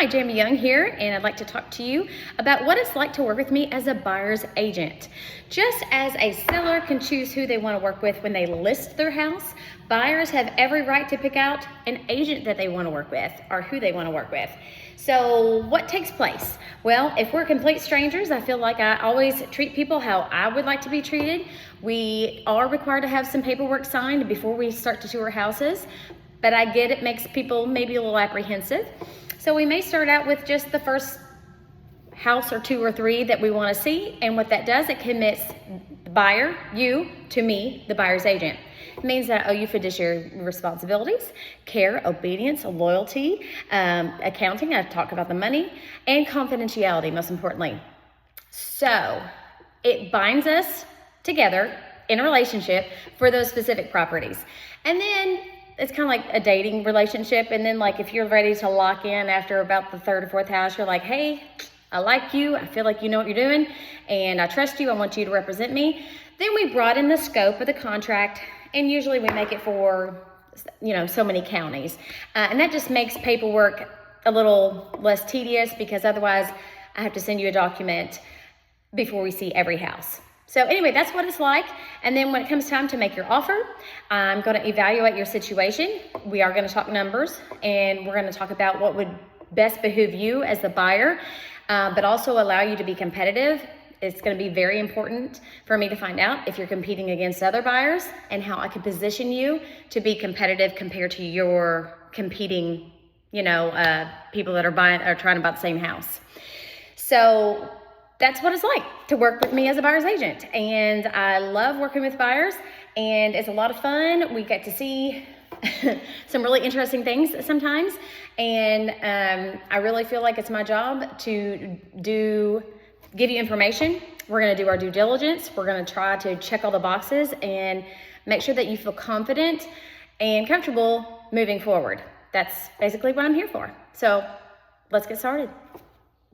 Hi, Jamie Young here, and I'd like to talk to you about what it's like to work with me as a buyer's agent. Just as a seller can choose who they want to work with when they list their house, buyers have every right to pick out an agent that they want to work with or who they want to work with. So what takes place? Well, if we're complete strangers, I feel like I always treat people how I would like to be treated. We are required to have some paperwork signed before we start to tour houses, but I get it makes people maybe a little apprehensive. So we may start out with just the first house or two or three that we want to see, and what that does, it commits the buyer, you, to me, the buyer's agent. It means that I owe you fiduciary responsibilities, care, obedience, loyalty, accounting, I've talked about the money, and confidentiality, most importantly. So it binds us together in a relationship for those specific properties. And then it's kind of like a dating relationship. And then like if you're ready to lock in after about the third or fourth house, you're like, hey, I like you. I feel like you know what you're doing and I trust you. I want you to represent me. Then we broaden the scope of the contract, and usually we make it for, so many counties. And that just makes paperwork a little less tedious, because otherwise I have to send you a document before we see every house. So anyway, that's what it's like. And then when it comes time to make your offer, I'm going to evaluate your situation. We are going to talk numbers, and we're going to talk about what would best behoove you as the buyer, but also allow you to be competitive. It's going to be very important for me to find out if you're competing against other buyers and how I can position you to be competitive compared to your competing, people that are trying to buy the same house. So that's what it's like to work with me as a buyer's agent. And I love working with buyers, and it's a lot of fun. We get to see some really interesting things sometimes. And I really feel like it's my job to give you information. We're going to do our due diligence. We're going to try to check all the boxes and make sure that you feel confident and comfortable moving forward. That's basically what I'm here for. So let's get started.